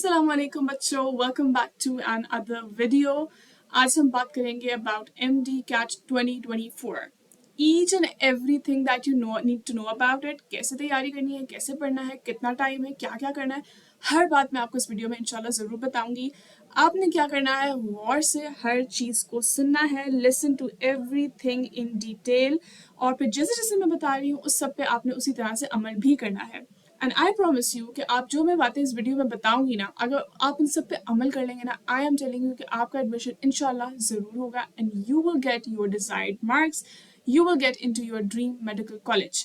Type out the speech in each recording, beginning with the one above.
अस्सलामुअलैकुम बच्चों, welcome back to another video. आज हम बात करेंगे about MD-CAT 2024। Each and everything that you know need to know about it. कैसे तैयारी करनी है, कैसे पढ़ना है, कितना टाइम है, क्या क्या करना है, हर बात मैं आपको इस वीडियो में इंशाल्लाह ज़रूर बताऊंगी। आपने क्या करना है, गौर से हर चीज़ को सुनना है, listen to everything in detail, और फिर जैसे जैसे मैं बता रही हूँ उस सब पे आपने उसी तरह से अमल भी करना है। एंड आई प्रॉमिस यू कि आप जो मैं बातें इस वीडियो में बताऊंगी ना, अगर आप इन सब पे अमल कर लेंगे ना, आई एम टेलिंग यू कि आपका एडमिशन इंशाल्लाह ज़रूर होगा and you will get your desired marks, you will get into your dream medical college.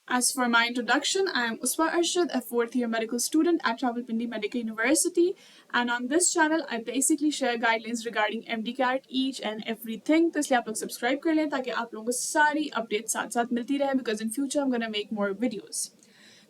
As for my introduction, I am Uswa Arshad, a fourth year medical student at Rawalpindi Medical University, and on this channel I basically share guidelines regarding MD-CAT, each and everything. तो इसलिए आप लोग subscribe कर लें ताकि आप लोगों को सारी अपडेट साथ साथ मिलती रहे, because in future I'm gonna make more videos.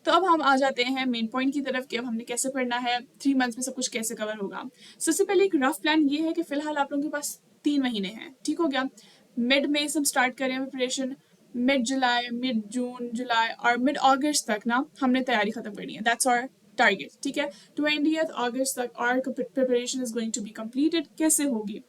तो अब हम आ जाते हैं मेन पॉइंट की तरफ कि अब हमने कैसे पढ़ना है, 3 मंथ्स में सब कुछ कैसे कवर होगा। सबसे पहले एक रफ प्लान ये है कि फिलहाल आप लोगों के पास 3 महीने हैं, ठीक हो गया। मिड मई से हम स्टार्ट करें प्रिपरेशन, मिड जुलाई, मिड जून, जुलाई और मिड अगस्त तक ना हमने तैयारी खत्म करनी है। दैट्स आवर टारगेट, ठीक है। 20th अगस्त तक और preparation is going to be completed. कैसे होगी?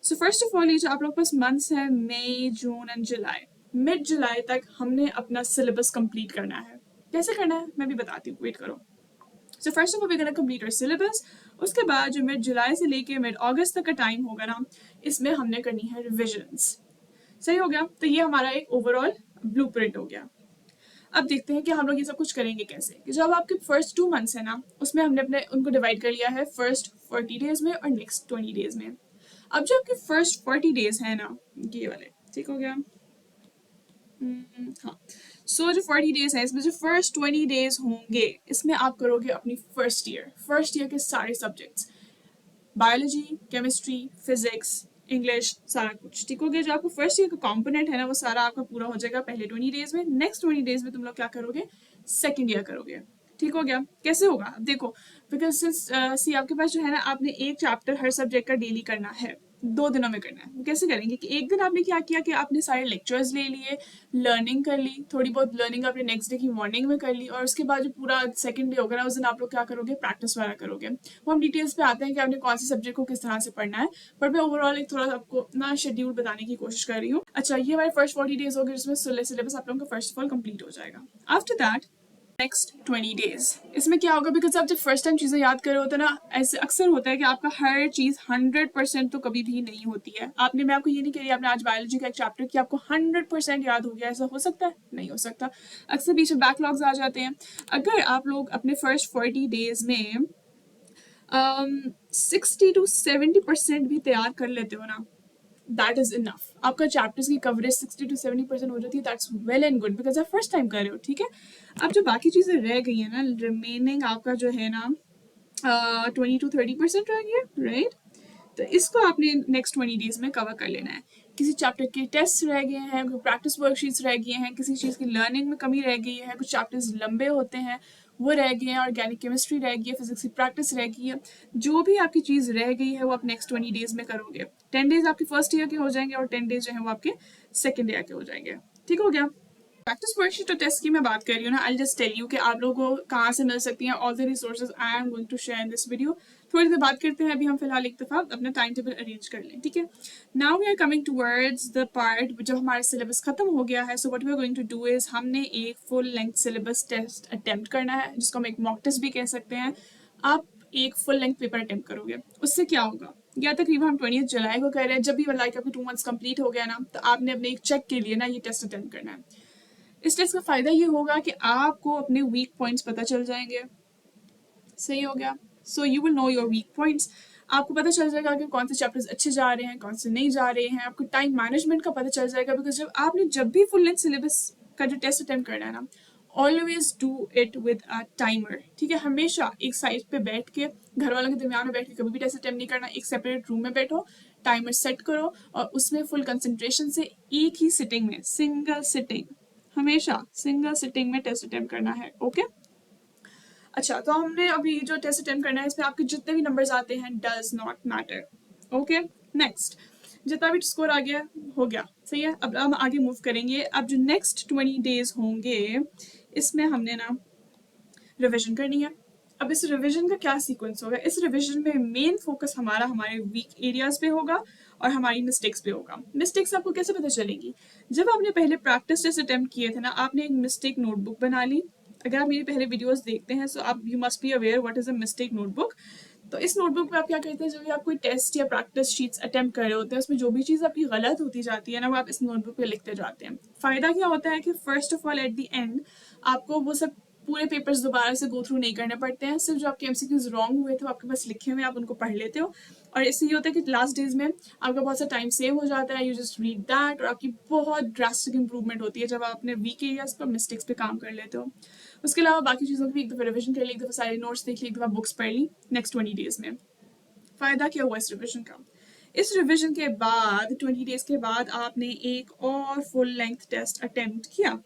सो फर्स्ट ऑफ ऑल ये जो आप लोग पास मंथ्स हैं, मई, जून एंड जुलाई, मिड जुलाई तक हमने अपना सिलेबस कंप्लीट करना है। कैसे करना है मैं भी बताती हूँ, वेट करो। So first of all we gonna complete our syllabus. उसके बाद जो मिड जुलाई से लेके मिड अगस्त तक का टाइम होगा ना, इसमें हमने करनी है रिविजन्स। सही हो गया। तो ये हमारा एक ओवरऑल ब्लूप्रिंट हो गया। अब देखते हैं कि हम लोग ये सब कुछ करेंगे कैसे। कि जब आपके फर्स्ट 2 मंथ्स है ना, उसमें हमने अपने उनको डिवाइड कर लिया है फर्स्ट 40 डेज में और नेक्स्ट 20 डेज में। अब जो आपके फर्स्ट 40 डेज है ना, ये वाले, ठीक हो गया। हाँ, सो जो 40 डेज है, इसमें जो फर्स्ट 20 डेज होंगे, इसमें आप करोगे अपनी फर्स्ट ईयर के सारे subjects, biology, chemistry, physics, English, सारा कुछ, ठीक हो गया। जो आपका फर्स्ट ईयर का कंपोनेंट है ना, वो सारा आपका पूरा हो जाएगा पहले 20 डेज में। नेक्स्ट 20 डेज में तुम लोग क्या करोगे, सेकेंड ईयर करोगे, ठीक हो गया। कैसे होगा देखो, बिकॉज सिंस सी आपके पास जो है ना, आपने एक चैप्टर हर सब्जेक्ट का डेली करना है, 2 दिनों में करना है। कैसे करेंगे कि एक दिन आपने क्या किया कि आपने सारे लेक्चर्स ले लिए, लर्निंग कर ली, थोड़ी बहुत लर्निंग आपने नेक्स्ट डे की मॉर्निंग में कर ली, और उसके बाद जो पूरा सेकंड डे होगा ना, उस दिन आप लोग क्या करोगे, प्रैक्टिस वगैरह करोगे। वो हम डिटेल्स पे आते हैं कि आपने कौन से सब्जेक्ट को किस तरह से पढ़ना है, बट मैं ओवरऑल एक थोड़ा आपको ना शेड्यूल बताने की कोशिश कर रही हूँ। अच्छा, ये हमारे फर्स्ट 40 डेज हो गए, जिसमें सिलेबस आप लोगों का फर्स्ट ऑफ ऑल कंप्लीट हो जाएगा। आफ्टर दैट नेक्स्ट 20 डेज, इसमें क्या होगा, बिकॉज आप जब फर्स्ट टाइम चीज़ें याद कर रहे होते हैं ना, ऐसे अक्सर होता है कि आपका हर चीज़ 100% तो कभी भी नहीं होती है। आपने, मैं आपको ये नहीं कह रही आपने आज बायोलॉजी का एक चैप्टर कि आपको 100% याद हो गया, ऐसा हो सकता है? नहीं हो सकता। अक्सर बीच में बैकलॉग्स आ जाते हैं। अगर आप लोग अपने फर्स्ट 40 डेज में 60 to 70% भी तैयार कर लेते हो ना, दैट इज इनफ। आपका चैप्टर्स की कवरेज 60 to 70% हो जाती है, that's well and good, because आप फर्स्ट टाइम कर रहे हो, ठीक है। अब जो बाकी चीज़ें रह गई है ना, रिमेनिंग आपका जो है ना 20 to 30% रह गया, राइट। तो इसको आपने नेक्स्ट 20 डेज में कवर कर लेना है। किसी चैप्टर के टेस्ट रह गए हैं, कोई प्रैक्टिस वर्कशीट्स रह गए हैं, किसी चीज़ की लर्निंग में कमी रह गई है, कुछ चैप्टर्स लंबे होते हैं वो रह गए हैं, ऑर्गेनिक केमिस्ट्री रह गई है, फिजिक्स की प्रैक्टिस रह गई है। जो भी आपकी चीज़ रह गई है वो आप नेक्स्ट 20 डेज में करोगे। 10 डेज आपके फर्स्ट ईयर के हो जाएंगे और 10 डेज जो है वो आपके सेकेंड ईयर के हो जाएंगे, ठीक हो गया। प्रैक्टिस वर्कशीट और टेस्ट की मैं बात कर रही हूँ ना, आई जस्ट टेल यू कि आप लोगों को कहाँ से मिल सकती हैं। All the resources I am going to share in this video. थोड़ी देर बात करते हैं, अभी हम फिलहाल एक दफ़ा अपना टाइम टेबल अरेंज कर लें, ठीक है। Now we are coming towards the part जब हमारा सिलेबस खत्म हो गया है। So what we are going to do is, हमने एक full length syllabus test attempt करना है, जिसको हम एक मॉक टेस्ट भी कह सकते हैं। आप एक फुल लेंथ पेपर अटेम्प्ट करोगे, उससे क्या होगा, या तकरीबन हम 20 जुलाई को कह रहे हैं, जब भी लाइक आपके 2 मंथ्स कंप्लीट हो गया ना, तो आपने अपने एक चेक के लिए ना ये टेस्ट अटेम्प्ट करना है। इस टेस्ट का फ़ायदा ये होगा कि आपको अपने वीक पॉइंट्स पता चल जाएंगे। सही हो गया। So you will know your weak points. आपको पता चल जाएगा कि कौन से चैप्टर्स अच्छे जा रहे हैं, कौन से नहीं जा रहे हैं। आपको टाइम मैनेजमेंट का पता चल जाएगा, बिकॉज जब भी फुल लेंथ सिलेबस का जो टेस्ट अटेम्प्ट करना है ना, always do it with a timer, ठीक है। हमेशा एक साइड पे बैठ के, घर वालों के दरमियान में बैठ के कभी भी टेस्ट अटेम्प्ट नहीं करना। एक सेपरेट रूम में बैठो, टाइमर सेट करो और उसमें फुल कंसंट्रेशन से एक ही सिटिंग में, सिंगल सिटिंग, हमेशा सिंगल सिटिंग में टेस्ट अटेम्प्ट करना है, ओके। अच्छा, तो हमने अभी जो टेस्ट अटेम्प्ट करना है, इसमें आपके जितने भी नंबर्स आते हैं does not matter, okay. Next, जितना भी स्कोर आ गया हो गया, सही है। अब हम आगे मूव करेंगे। अब जो नेक्स्ट 20 डेज होंगे, इसमें हमने ना रिविजन करनी है। अब इस रिवीजन का क्या सीक्वेंस होगा? इस रिवीजन में मेन फोकस हमारा हमारे वीक एरियाज पे होगा और हमारी मिस्टेक्स पे होगा। मिस्टेक्स आपको कैसे पता चलेगी? जब आपने पहले प्रैक्टिस टेस्ट अटेम्प्ट किए थे ना, आपने एक मिस्टेक नोटबुक बना ली। अगर आप मेरे पहले वीडियोस देखते हैं, सो आप you must be aware what is a mistake notebook. तो इस नोटबुक में आप क्या करते हैं, जब भी आप कोई टेस्ट या प्रैक्टिस शीट्स अटेम्प्ट कर रहे होते हैं, उसमें जो भी चीज़ आपकी गलत होती जाती है ना, वो आप इस नोटबुक पे लिखते जाते हैं। फ़ायदा क्या होता है कि first of all at the end आपको वो सब पूरे पेपर्स दोबारा से गो थ्रू नहीं करने पड़ते हैं। सिर्फ जो आपके एमसीक्यूज रॉन्ग हुए थे वो आपके पास लिखे हुए, आप उनको पढ़ लेते हो। और इससे ये होता है कि लास्ट डेज में आपका बहुत सा टाइम सेव हो जाता है। यू जस्ट रीड दैट और आपकी बहुत ड्रास्टिक इंप्रूवमेंट होती है जब आप अपने वीक एरियाज पर मिस्टेक्स पे काम कर लेते हो। उसके अलावा बाकी चीज़ों की भी एक दफ़ा रिविजन कर ली, एक दफ़ा सारे नोट्स देख ली, एक दफ़ा बुक्स पढ़ ली नेक्स्ट 20 डेज में। फ़ायदा क्या हुआ इस रिविजन का? इस रिविजन के बाद 20 डेज के बाद आपने एक और फुल लेंथ टेस्ट अटेम्प्ट किया।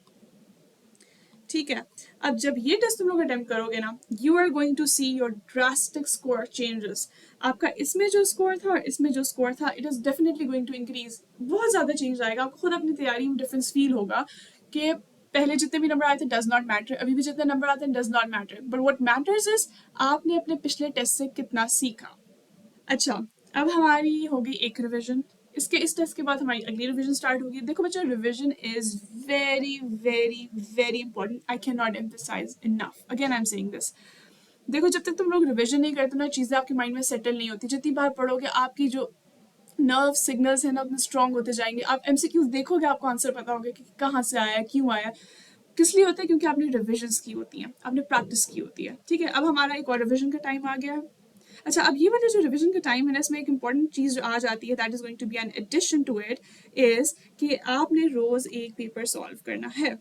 ठीक है, अब जब ये टेस्ट तुम लोग अटेम्प्ट करोगे ना, you are going to see your drastic score changes. आपका इसमें जो स्कोर था और इसमें जो स्कोर था, it is definitely going to increase. बहुत ज़्यादा चेंज आएगा। आपको खुद अपनी तैयारी में डिफरेंस फील होगा कि पहले जितने भी नंबर आए थे डज नॉट मैटर, अभी भी जितने नंबर आते हैं does not matter, but what matters is आपने अपने पिछले टेस्ट से कितना सीखा। अच्छा, अब हमारी होगी एक रिवीजन। इस टेस्ट के बाद हमारी अगली रिवीजन स्टार्ट होगी। देखो बच्चों, revision is very very very important. I can not emphasise enough, again I am saying this. देखो, जब तक तुम लोग रिवीजन नहीं करते ना, चीज़ें आपके माइंड में सेटल नहीं होती। जितनी बार पढ़ोगे आपकी जो नर्व सिग्नल्स हैं ना अपने स्ट्रॉन्ग होते जाएंगे। आप एमसीक्यूज देखोगे, आपको आंसर पता होगा कि कहाँ से आया, क्यों आया, किस लिए होता है, क्योंकि आपने रिविजन्स की होती हैं, आपने प्रैक्टिस की होती है। ठीक है, अब हमारा एक और रिविजन का टाइम आ गया है। अच्छा, अब ये वाला जो रिवीजन का टाइम है ना, इसमें एक इंपॉर्टेंट चीज़ आ जाती है, that is going to be an addition to it, is कि आपने रोज एक पेपर सॉल्व करना है।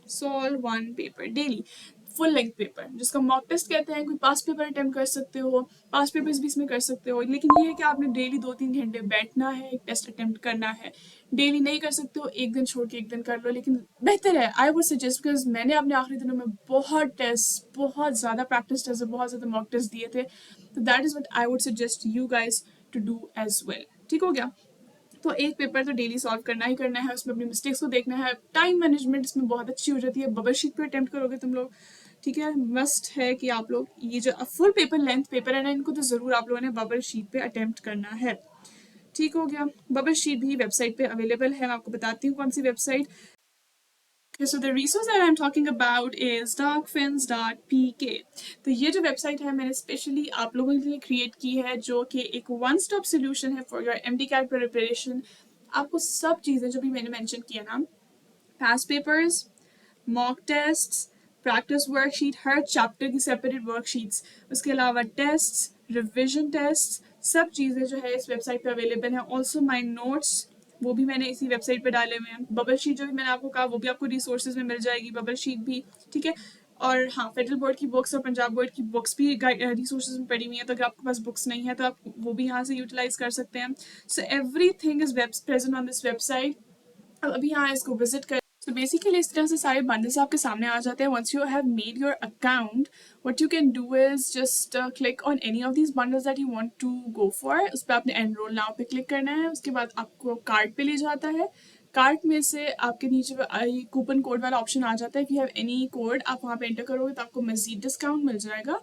Solve one paper daily, full length paper, जिसका मॉक टेस्ट कहते हैं। कोई पास पेपर अटेम्प्ट कर सकते हो, पास पेपर्स भी इसमें कर सकते हो, लेकिन ये है कि आपने डेली 2-3 घंटे बैठना है, एक टेस्ट अटेम्प्ट करना है। डेली नहीं कर सकते हो, एक दिन छोड़ के एक दिन कर लो, लेकिन बेहतर है। आई वुड सजेस्ट, बिकॉज मैंने अपने आखिरी दिनों में बहुत टेस्ट, बहुत ज़्यादा प्रैक्टिस टेस्ट, बहुत ज़्यादा मॉक टेस्ट दिए थे। तो that is what I would suggest you guys to do as well. ठीक हो गया? तो एक पेपर तो डेली सॉल्व करना ही करना है, उसमें अपनी मिस्टेक्स को देखना है। टाइम मैनेजमेंट इसमें बहुत अच्छी हो जाती है। बबल शीट पे अटेम्प्ट करोगे तुम लोग, ठीक है? मस्ट है कि आप लोग ये जो फुल पेपर लेंथ पेपर है ना, इनको तो ज़रूर आप लोगों ने बबल शीट पे अटेम्प्ट करना है। ठीक हो गया? बबल शीट भी वेबसाइट पे अवेलेबल है, मैं आपको बताती हूँ कौन सी website. Okay, so the resource that I'm talking about is darkfins.pk। तो ये जो वेबसाइट है मैंने स्पेशली आप लोगों के लिए क्रिएट की है, जो कि एक वन स्टॉप सोल्यूशन है for your MD CAT preparation. आपको सब चीज़ें जो भी मैंने मेंशन किया ना, past papers, mock test, practice worksheet, हर चैप्टर की सेपरेट वर्कशीट्स, उसके अलावा टेस्ट, रिविजन टेस्ट, सब चीज़ें जो है इस वेबसाइट पे अवेलेबल हैं। ऑल्सो माई नोट्स, वो भी मैंने इसी वेबसाइट पे डाले हुए हैं। बबल शीट जो भी मैंने आपको कहा, वो भी आपको रिसोर्सेज में मिल जाएगी, बबल शीट भी। ठीक है, और हाँ, फेडरल बोर्ड की बुक्स और पंजाब बोर्ड की बुक्स भी रिसोर्सेज में पड़ी हुई हैं, तो अगर आपके पास बुक्स नहीं है तो आप वो भी यहाँ से यूटिलाइज कर सकते हैं। So every thing is present on this website. अब अभी यहाँ इसको विजिट कर। तो बेसिकली इस तरह से सारे बंडल्स आपके सामने आ जाते हैं। Once you have made your account, what you can do is just click on any of these bundles that you want to go for. उस पर आपने एनरोल नाउ पे क्लिक करना है। उसके बाद आपको कार्ट पे ले जाता है। कार्ट में से आपके नीचे कूपन कोड वाला ऑप्शन आ जाता है। If you have any code आप वहाँ पे एंटर करोगे तो आपको मजीद डिस्काउंट मिल जाएगा।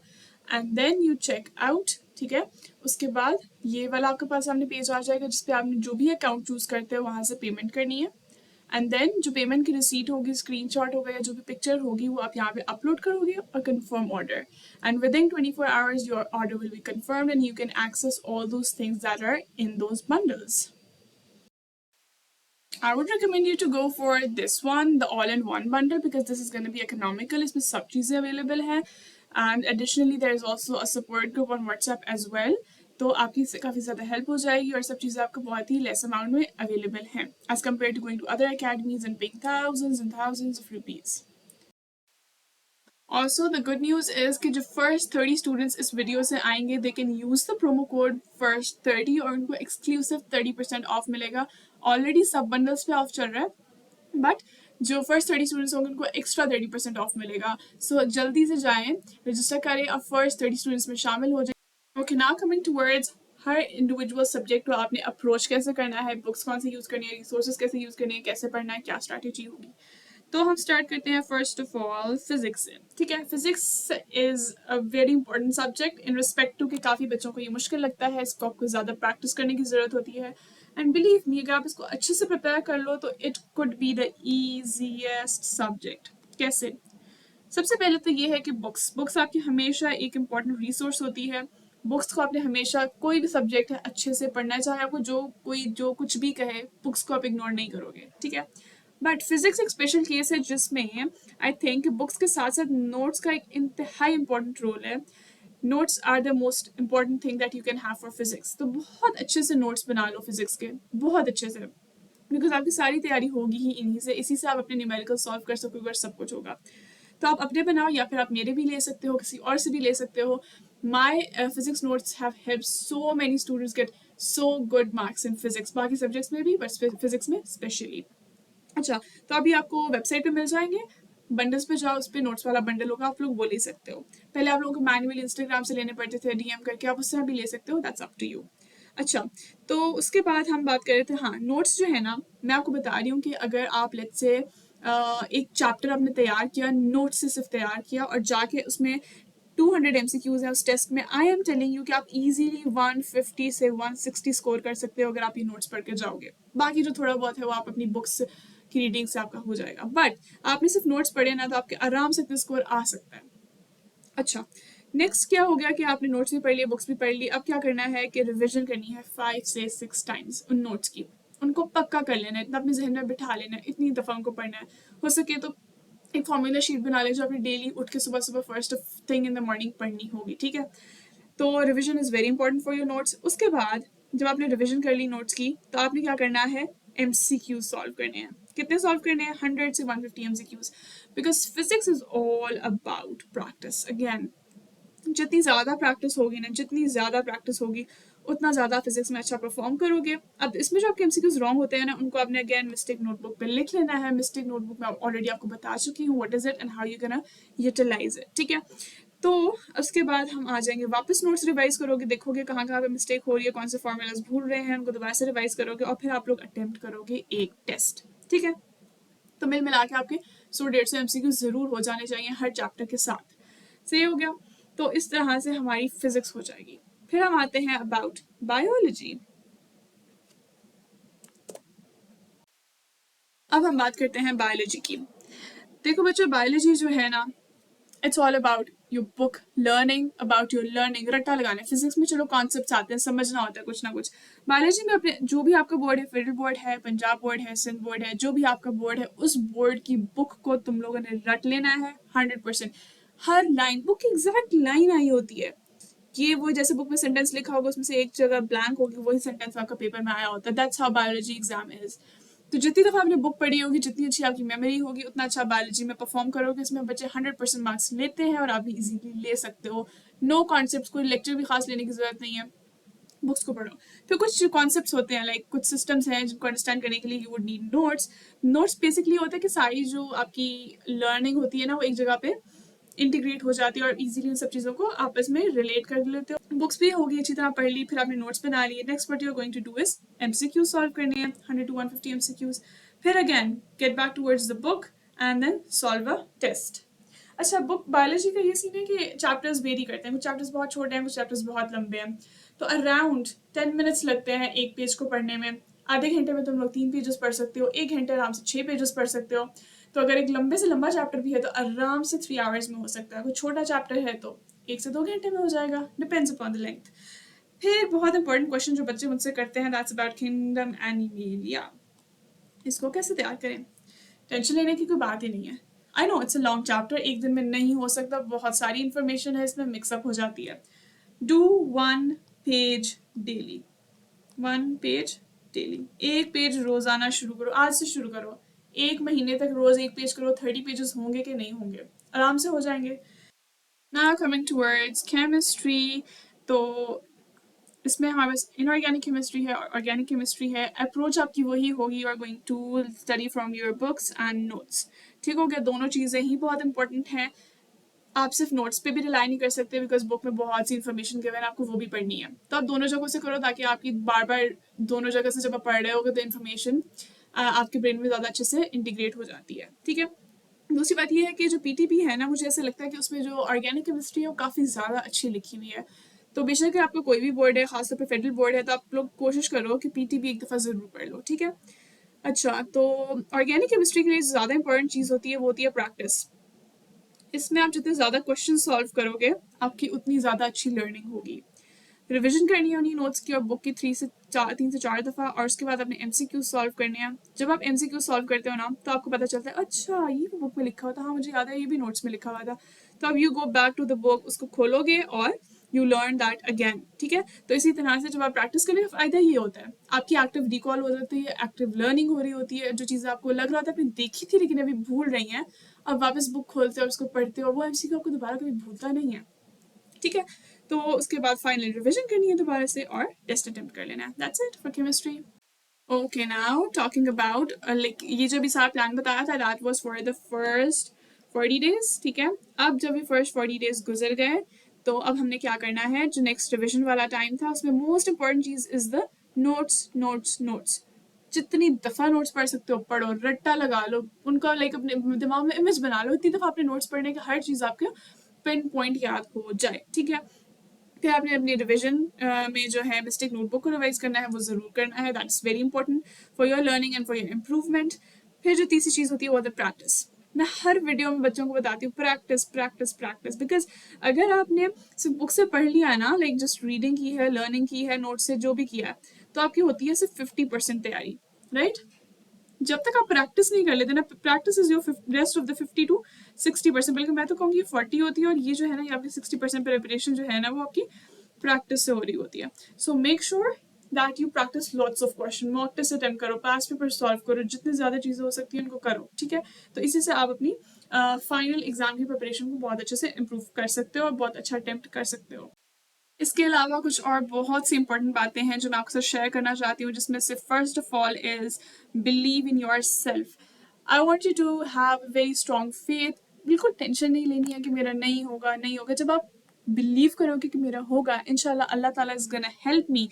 And then you check out. ठीक है, उसके बाद ये वाला आपके पास सामने पेज आ जाएगा, जिसपे आपने जो भी अकाउंट चूज करते हो वहाँ से पेमेंट करनी है। एंड देन जो पेमेंट की रिसीट होगी, स्क्रीनशॉट होगा या जो भी पिक्चर होगी, वो आप यहाँ पे अपलोड करोगे और confirm order. And within 24 hours your order will be confirmed and you can access all those things that are in those bundles. I would recommend you to go for this one, the all-in-one bundle, because this is going to be economical. इसमें सब चीज़ें available हैं, and additionally there is also a support group on WhatsApp as well. तो आपकी काफ़ी ज़्यादा help हो जाएगी और सब चीज़ें आपको बहुत ही लेस अमाउंट में अवेलेबल हैं, as compared to going to other academies and paying thousands and thousands of rupees. Also, the good news is कि जो first 30 students इस वीडियो से आएंगे, they can use the promo code first 30 और उनको exclusive 30% of मिलेगा। Already सब bundles पे ऑफ चल रहा है, बट जो फर्स्ट 30 स्टूडेंट्स होंगे उनको एक्स्ट्रा 30% ऑफ मिलेगा। सो जल्दी से जाएं, रजिस्टर करें और फर्स्ट 30 स्टूडेंट्स में शामिल हो जाए। ओके, नाउ कमिंग टुवर्ड्स हर इंडिविजुअल सब्जेक्ट को आपने अप्रोच कैसे करना है, बुक्स कौन सी यूज़ करनी है, रिसोर्सेज कैसे यूज़ करनी है, कैसे पढ़ना है, क्या स्ट्रैटेजी होगी। तो हम स्टार्ट करते हैं फर्स्ट ऑफ ऑल फिजिक्स से, ठीक है। Physics is a very important subject in respect to कि काफ़ी बच्चों को ये मुश्किल लगता है, इसको आपको ज़्यादा प्रैक्टिस करने की ज़रूरत होती है। एंड बिलीव मी, अगर आप इसको अच्छे से प्रिपेयर कर लो तो it could be the easiest subject. कैसे? सबसे पहले तो ये है कि बुक्स बुक्स आपकी हमेशा एक इम्पॉर्टेंट रिसोर्स होती है। बुक्स को आपने हमेशा, कोई भी सब्जेक्ट है, अच्छे से पढ़ना है, चाहे आपको जो कुछ भी कहे, बुक्स को आप इग्नोर नहीं करोगे, ठीक है। बट फिजिक्स एक स्पेशल केस है जिसमें आई थिंक बुक्स के साथ साथ नोट्स का एक इंतहाई इंपॉर्टेंट रोल है। Notes are the most important thing that you can have for physics. तो बहुत अच्छे से नोट्स बना लो फिजिक्स के, बहुत अच्छे से, बिकॉज आपकी सारी तैयारी होगी ही इन्हीं से, इसी से आप अपने न्यूमेरिकल सॉल्व कर सकोगे और सब कुछ होगा। तो आप अपने बनाओ या फिर आप मेरे भी ले सकते हो, किसी और से भी ले सकते हो। My physics notes have help so many students get so good marks in physics, बाकी सब्जेक्ट्स में भी बट फिजिक्स में स्पेशली। अच्छा, तो अभी आपको वेबसाइट पे मिल जाएंगे, बंडल्स पे जाओ, उस पर नोट्स वाला बंडल होगा, आप लोग वो ले सकते हो। पहले आप लोगों को मैनुअली इंस्टाग्राम से लेने पड़ते थे डीएम करके, आप उससे भी ले सकते हो, दैट्स अप टू यू। अच्छा, तो उसके बाद हम बात कर रहे थे, हाँ नोट्स जो है ना, मैं आपको बता रही हूँ कि अगर आप लेट्स से एक चैप्टर आपने तैयार किया, नोट से सिर्फ तैयार किया और जाके उसमें 200 MCQs हैं उस टेस्ट में, आई एम टेलिंग यू कि आप इजीली 150 से 160 स्कोर कर सकते हो अगर आप ये नोट्स पढ़ के जाओगे। बाकी जो थोड़ा बहुत है वो आप अपनी बुक्स की रीडिंग से आपका हो जाएगा, बट आपने सिर्फ नोट्स पढ़े ना तो आपके आराम से स्कोर आ सकता है। अच्छा, नेक्स्ट क्या हो गया कि आपने नोट्स भी पढ़ लिए, बुक्स भी पढ़ ली, अब क्या करना है कि रिविजन करनी है 5 से 6 टाइम्स उन नोट्स की। उनको पक्का कर लेना है, इतना अपने जहन में बिठा लेना है, इतनी दफ़ा उनको पढ़ना है। हो सके तो एक फॉर्मूला शीट बना ले जो आपने डेली उठ के सुबह सुबह first thing in the morning पढ़नी होगी, ठीक है। तो revision is very important for your notes. उसके बाद जब आपने रिविजन कर ली नोट्स की तो आपने क्या करना है, MCQs सॉल्व करने हैं। कितने सॉल्व करने हैं? 100 से 150 MCQs, because physics is all about practice. Again, जितनी ज़्यादा प्रैक्टिस होगी ना, जितनी ज़्यादा प्रैक्टिस होगी उतना ज़्यादा फिजिक्स में अच्छा परफॉर्म करोगे। अब इसमें जो आपके MCQs रॉन्ग होते हैं ना, उनको आपने अगेन मिस्टेक नोटबुक पे लिख लेना है। मिस्टेक नोटबुक में ऑलरेडी आपको बता चुकी हूँ what is it and how you can utilise it, ठीक है। तो उसके बाद हम आ जाएंगे वापस, नोट्स रिवाइज करोगे, देखोगे कहाँ कहाँ पे मिस्टेक हो रही है, कौन से फॉर्मूलाज भूल रहे हैं, उनको दोबारा से रिवाइज करोगे और फिर आप लोग अटेम्प्ट करोगे एक टेस्ट, ठीक है। तो मिल मिला के आपके 100-150 MCQ जरूर हो जाने चाहिए हर चैप्टर के साथ। सही हो गया। तो इस तरह से हमारी फिजिक्स हो जाएगी। फिर हम आते हैं अबाउट बायोलॉजी। अब हम बात करते हैं बायोलॉजी की। देखो बच्चों, बायोलॉजी जो है ना, it's all about your book learning, about your learning, रट्टा लगाना। फिजिक्स में चलो कॉन्सेप्ट आते हैं, समझना होता है कुछ ना कुछ। बायोलॉजी में अपने जो भी आपका बोर्ड है, फेडरल बोर्ड है, पंजाब बोर्ड है, सिंध बोर्ड है, जो भी आपका बोर्ड है, उस बोर्ड की बुक को तुम लोगों ने रट लेना है 100%। हर लाइन, बुक की एग्जैक्ट लाइन आई होती है, ये वो जैसे बुक में सेंटेंस लिखा होगा उसमें से एक जगह ब्लैंक होगी, वही सेंटेंस आपका पेपर में आया होता है। That's how biology exam is. तो जितनी दफ़ा आपने बुक पढ़ी होगी, जितनी अच्छी आपकी मेमोरी होगी, उतना अच्छा बायोलॉजी में परफॉर्म करोगे। इसमें बच्चे 100% मार्क्स लेते हैं और आप भी इजीली ले सकते हो। नो कॉन्सेप्ट, कोई लेक्चर भी खास लेने की जरूरत नहीं है, बुक्स को पढ़ो। फिर कुछ कॉन्सेप्ट्स होते हैं, लाइक कुछ सिस्टम्स हैं जिनको अंडरस्टैंड करने के लिए you would need notes. Notes basically होता है कि सारी जो आपकी लर्निंग होती है ना, वो एक जगह पे इंटीग्रेट हो जाती है और इजीली उन सब चीज़ों को आपस में रिलेट कर लेते हो। बुक्स भी होगी अच्छी तरह पढ़ ली, फिर आपने नोट्स बना लिए। Next what you are going to do is MCQ solve करने हैं, 100 to 150 MCQs। फिर again get back towards the book and then solve a test. अच्छा, बुक बायोलॉजी का ये सीन है कि चैप्टर्स वेरी करते हैं, कुछ चैप्टर्स बहुत छोटे हैं, कुछ चैप्टर्स बहुत लंबे हैं। तो अराउंड 10 मिनट्स लगते हैं एक पेज को पढ़ने में। आधे घंटे में तुम लोग 3 पेजेस पढ़ सकते हो, 1 घंटे आराम से 6 पेजेस पढ़ सकते हो। तो अगर एक लंबे से लंबा चैप्टर भी है तो आराम से 3 आवर्स में हो सकता है। कोई छोटा चैप्टर है तो 1 से 2 घंटे में हो जाएगा, डिपेंड्स अपॉन द लेंथ। फिर एक बहुत इंपॉर्टेंट क्वेश्चन जो बच्चे मुझसे करते हैं, दैट्स अबाउट किंगडम एनिमेलिया। इसको कैसे तैयार करें? टेंशन लेने की कोई बात ही नहीं है। I know it's a long chapter, एक दिन में नहीं हो सकता, बहुत सारी इंफॉर्मेशन है इसमें, मिक्सअप हो जाती है। Do 1 page daily, 1 page daily, एक पेज रोजाना शुरू करो, आज से शुरू करो। 1 महीने तक रोज 1 पेज करो, 30 पेजेस होंगे कि नहीं होंगे? आराम से हो जाएंगे। नाउ कमिंग टूवर्ड्स केमिस्ट्री, तो इसमें हमारे पास इनऑर्गेनिक केमिस्ट्री है और ऑर्गेनिक केमिस्ट्री है। अप्रोच आपकी वही होगी, you are going to study from your books and notes. ठीक हो गया, दोनों चीज़ें ही बहुत इंपॉर्टेंट हैं। आप सिर्फ नोट्स पे भी रिलाई नहीं कर सकते, बिकॉज बुक में बहुत सी इन्फॉर्मेशन गिवन है, आपको वो भी पढ़नी है। तो आप दोनों जगहों से करो ताकि आपकी बार बार दोनों जगह से जब आप पढ़ रहे होगे तो इन्फॉर्मेशन आपके ब्रेन में ज़्यादा अच्छे से इंटीग्रेट हो जाती है, ठीक है। दूसरी बात ये है कि जो पीटीपी है ना, मुझे ऐसा लगता है कि उसमें जो ऑर्गेनिक केमिस्ट्री है वो काफ़ी ज़्यादा अच्छी लिखी हुई है। तो बेशक आपका कोई भी बोर्ड है, खासतौर पे फेडरल बोर्ड है, तो आप लोग कोशिश करो कि पीटीपी एक दफ़ा ज़रूर पढ़ लो, ठीक है। अच्छा, तो ऑर्गेनिक केमिस्ट्री के लिए ज़्यादा इंपॉर्टेंट चीज़ होती है वो होती है प्रैक्टिस। इसमें आप जितने ज़्यादा क्वेश्चन सॉल्व करोगे, आपकी उतनी ज़्यादा अच्छी लर्निंग होगी। रिवीजन करनी है उन्हीं नोट्स की और बुक की 3 से 4 दफ़ा, और उसके बाद अपने एमसीक्यू सॉल्व करने हैं। जब आप एमसीक्यू सॉल्व करते हो ना, तो आपको पता चलता है अच्छा ये भी बुक में लिखा हुआ था, हाँ मुझे याद है ये भी नोट्स में लिखा हुआ था। तो अब you go back to the book, उसको खोलोगे और यू लर्न दैट अगेन, ठीक है। तो इसी तरह से जब आप प्रैक्टिस करें, फ़ायदा ये होता है आपकी एक्टिव रिकॉल हो जाती है, एक्टिव लर्निंग हो रही होती है। जो चीज़ें आपको लग रहा था आपने देखी थी लेकिन अभी भूल रही हैं, अब वापस बुक खोलते हो और उसको पढ़ते हो, वो एमसीक्यू आपको दोबारा कभी भूलता नहीं है, ठीक है। तो उसके बाद फाइनल रिवीजन करनी है दोबारा से और टेस्ट अटेम्प्ट कर लेना है। That's it for chemistry. Okay, now talking about like ये जो भी सारा प्लान बताया था, that was for the first 40 days, ठीक है। अब जब ये फर्स्ट 40 डेज गुजर गए, तो अब हमने क्या करना है, जो नेक्स्ट रिविजन वाला टाइम था उसमें most important cheese is the notes notes notes. जितनी दफ़ा नोट्स पढ़ सकते हो पढ़ो, रट्टा लगा लो उनका, लाइक अपने दिमाग में इमेज बना लो, इतनी दफ़ा अपने नोट्स पढ़ने की हर चीज़ आपके पिन पॉइंट याद हो जाए, ठीक है। फिर आपने अपनी रिविजन में जो है मिस्टेक नोटबुक को रिवाइज करना है, वो ज़रूर करना है, that's very important for your learning and for your improvement. फिर जो तीसरी चीज़ होती है वो है प्रैक्टिस। मैं हर वीडियो में बच्चों को बताती हूँ प्रैक्टिस प्रैक्टिस प्रैक्टिस, बिकॉज अगर आपने सिर्फ बुक से पढ़ लिया है ना, लाइक जस्ट रीडिंग की है, लर्निंग की है, नोट से जो भी किया है, तो आपकी होती है सिर्फ 50% तैयारी, राइट। जब तक आप प्रैक्टिस नहीं कर लेते ना, practice is your rest of the 50 to 60%, बल्कि मैं तो कहूँगी 40 होती है, और ये जो है ना, ये आपकी 60% प्रिपरेशन जो है ना, वो आपकी प्रैक्टिस से हो रही होती है। So make sure that you practise lots of question, mock test attempt करो, पास्ट पेपर सॉल्व करो, जितनी ज़्यादा चीज़ें हो सकती है उनको करो, ठीक है। तो इसी से आप अपनी फाइनल एग्जाम की प्रिपरेशन को बहुत अच्छे से इम्प्रूव कर सकते हो और बहुत अच्छा अटेम्प्ट कर सकते हो। इसके अलावा कुछ और बहुत सी इंपॉर्टेंट बातें हैं जो मैं आपके साथ शेयर करना चाहती हूँ, जिसमें से first of all is believe in yourself. I want you to have very strong faith. बिल्कुल टेंशन नहीं लेनी है कि मेरा नहीं होगा नहीं होगा। जब आप बिलीव करोगे कि मेरा होगा, इंशाल्लाह Allah Taala is gonna help me,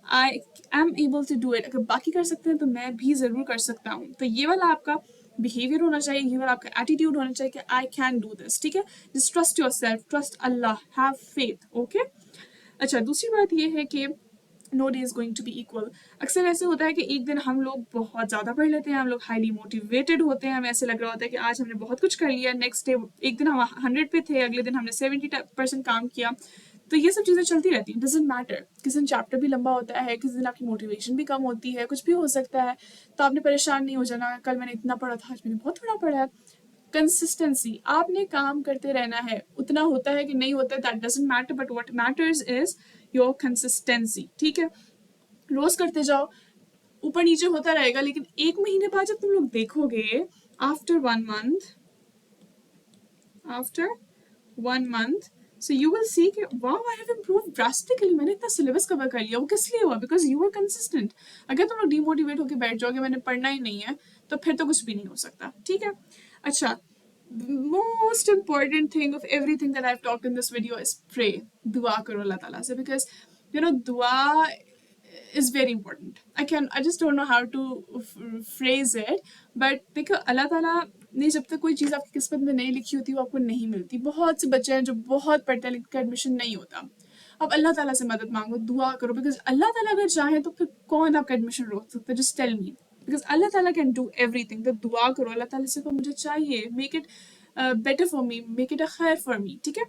I am able to do it. अगर बाकी कर सकते हैं तो मैं भी ज़रूर कर सकता हूँ। तो ये वाला आपका बिहेवियर होना चाहिए, ये वाला आपका एटीट्यूड होना चाहिए कि आई कैन डू दिस, ठीक है। Just trust yourself, trust Allah, have faith, okay. अच्छा, दूसरी बात ये है कि no day is going to be equal. अक्सर ऐसे होता है कि एक दिन हम लोग बहुत ज़्यादा पढ़ लेते हैं, हम लोग हाईली मोटिवेटेड होते हैं, हमें ऐसे लग रहा होता है कि आज हमने बहुत कुछ कर लिया। नेक्स्ट डे एक दिन हम 100 पे थे, अगले दिन हमने 70% काम किया। तो ये सब चीज़ें चलती रहती हैं, डजेंट मैटर। किसी दिन चैप्टर भी लंबा होता है, किसी दिन आपकी मोटिवेशन भी कम होती है, कुछ भी हो सकता है। तो आपने परेशान नहीं हो जाना, कल मैंने इतना पढ़ा था, आज मैंने बहुत थोड़ा पढ़ा है। कंसिस्टेंसी, आपने काम करते रहना है। उतना होता है कि नहीं होता है, that doesn't matter, but what matters is your consistency, ठीक है। रोज करते जाओ, ऊपर नीचे होता रहेगा, लेकिन एक महीने बाद जब तुम लोग देखोगे, after 1 month, after 1 month, so you will see कि wow, I have improved drastically, मैंने इतना सिलेबस कवर कर लिया। वो किस लिए हुआ? Because you are consistent. अगर तुम लोग डिमोटिवेट होकर बैठ जाओगे, मैंने पढ़ना ही नहीं है, तो फिर तो कुछ भी नहीं हो सकता, ठीक है। अच्छा, most important thing of everything that I've talked in this video is pray. दुआ करो अल्लाह ताला से, because दुआ is very important. I just don't know how to phrase it, but देखो अल्लाह ताला ने जब तक कोई चीज़ आपकी किस्मत में नहीं लिखी होती, वो आपको नहीं मिलती। बहुत से बच्चे हैं जो बहुत पढ़ते हैं लेकिन एडमिशन नहीं होता। अब अल्लाह ताला से मदद मांगो, दुआ करो, बिकॉज अल्लाह ताला अगर चाहे तो फिर कौन आपका एडमिशन रोक सकता है? Just tell me, because Allah Taala can do everything. तो दुआ करो अल्लाह ताला से, मुझे चाहिए, make it better for me, make it a खैर फॉर मी, ठीक है।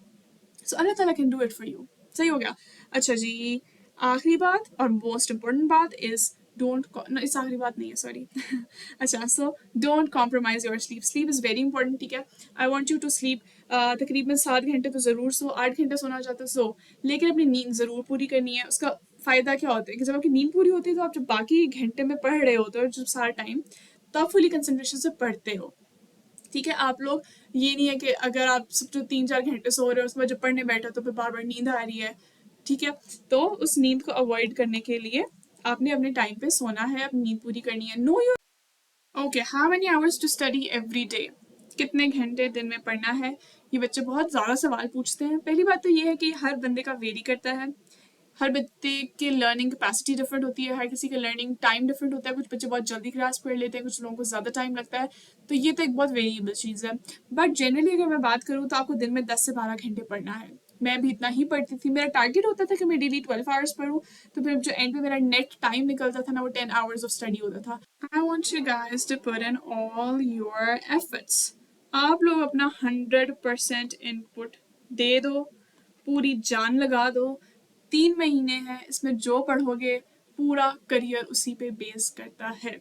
So Allah Taala can do it for you. सही हो गया। अच्छा जी, आखिरी बात और मोस्ट इम्पोर्टेंट बात इज डोंट, इस आखिरी बात नहीं है, सॉरी। अच्छा, so don't compromise your sleep. Sleep is very important, ठीक है। I want you to sleep तकरीबन 7 घंटे तो ज़रूर सो, 8 घंटे सोना चाहते हो सो, लेकिन अपनी नींद ज़रूर पूरी करनी है। उसका फ़ायदा क्या होता है कि जब आपकी नींद पूरी होती है, तो आप जब बाकी घंटे में पढ़ रहे होते हो, जब सारा टाइम, तो आप फुली कंसनट्रेशन से पढ़ते हो, ठीक है। आप लोग, ये नहीं है कि अगर आप सब जो 3-4 घंटे सो रहे हो, उसके बाद जब पढ़ने बैठे तो फिर बार बार नींद आ रही है, ठीक है। तो उस नींद को अवॉइड करने के लिए आपने अपने टाइम पे सोना है, अपनी नींद पूरी करनी है। Know your, okay, how many hours to study every day? कितने घंटे दिन में पढ़ना है? ये बच्चे बहुत ज़्यादा सवाल पूछते हैं। पहली बात तो ये है कि हर बंदे का वेरी करता है। हर बच्चे की लर्निंग कैपेसिटी डिफरेंट होती है, हर किसी का लर्निंग टाइम डिफरेंट होता है, कुछ बच्चे बहुत जल्दी ग्रास्प कर लेते हैं, कुछ लोगों को ज़्यादा टाइम लगता है, तो ये तो एक बहुत वेरिएबल चीज़ है। बट जनरली अगर मैं बात करूँ तो आपको दिन में 10 से 12 घंटे पढ़ना है। मैं भी इतना ही पढ़ती थी, मेरा टारगेट होता था कि मैं डेली 12 आवर्स पढूं, तो फिर जो एंड पे मेरा नेट टाइम निकलता था ना, वो 10 आवर्स ऑफ स्टडी होता था। I want you guys to put in all your efforts. आप लोग अपना 100% इनपुट दे दो, पूरी जान लगा दो। 3 महीने हैं, इसमें जो पढ़ोगे पूरा करियर उसी पे बेस करता है।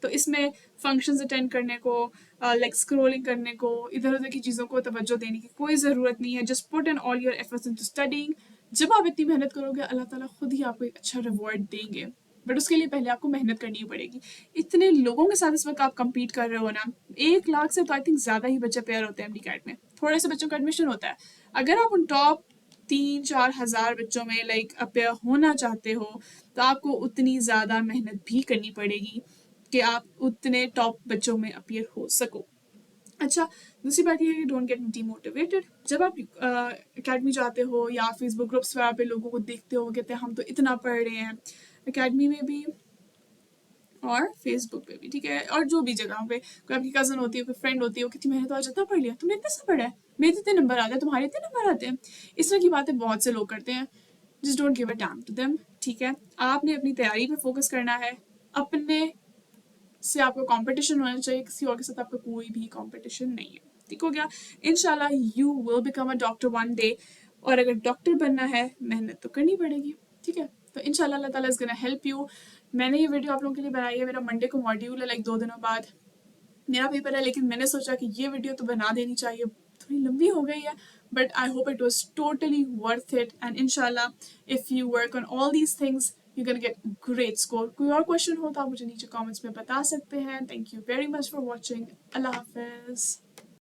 तो इसमें फंक्शंस अटेंड करने को, लाइक स्क्रोलिंग करने को, इधर उधर की चीज़ों को तवज्जो देने की कोई ज़रूरत नहीं है। Just put in all your efforts into studying. जब आप इतनी मेहनत करोगे, अल्लाह ताला खुद ही आपको एक अच्छा रिवॉर्ड देंगे, बट उसके लिए पहले आपको मेहनत करनी पड़ेगी। इतने लोगों के साथ इस वक्त आप compete कर रहे हो ना, 1 लाख से तो आई थिंक ज़्यादा ही बच्चे पेयर होते हैं एमडी कैट में, थोड़े से बच्चों का एडमिशन होता है। अगर आप उन टॉप 3-4 हज़ार बच्चों में लाइक अपेयर होना चाहते हो, तो आपको उतनी ज़्यादा मेहनत भी करनी पड़ेगी कि आप उतने टॉप बच्चों में अपियर हो सको। अच्छा, दूसरी बात ये है कि डोंट गेट डीमोटिवेटेड। जब आप अकेडमी जाते हो या फेसबुक ग्रुप्स पर आप लोगों को देखते हो, कहते हैं हम तो इतना पढ़ रहे हैं, अकेडमी में भी और फेसबुक पे भी, ठीक है, और जो भी जगहों पे कोई आपकी कज़न होती है, कोई फ्रेंड होती है, वो कहती मैंने तो आज इतना पढ़ लिया, तुमने इतना सा पढ़ा है, मेरे इतने नंबर आते हैं, तुम्हारे इतने नंबर आते हैं। इस तरह की बातें बहुत से लोग करते हैं। Just don't give a damn to them, ठीक है। आपने अपनी तैयारी पे फोकस करना है, अपने से आपको कंपटीशन होना चाहिए, किसी और के साथ आपका कोई भी कंपटीशन नहीं है, ठीक हो गया। इंशाल्लाह you will become a doctor one day, और अगर डॉक्टर बनना है मेहनत तो करनी पड़ेगी, ठीक है। तो इंशाल्लाह अल्लाह ताला इज़ गोना हेल्प यू। मैंने ये वीडियो आप लोगों के लिए बनाई है, मेरा मंडे को मॉड्यूल है, लाइक 2 दिनों बाद मेरा पेपर है, लेकिन मैंने सोचा कि ये वीडियो तो बना देनी चाहिए, थोड़ी लंबी हो गई है, but I hope it was totally worth it. And इंशाल्लाह if you work on all these things you can get great score. कोई और क्वेश्चन हो तो आप मुझे नीचे कमेंट्स में बता सकते हैं। Thank you very much for watching. अल्लाह हाफिज़।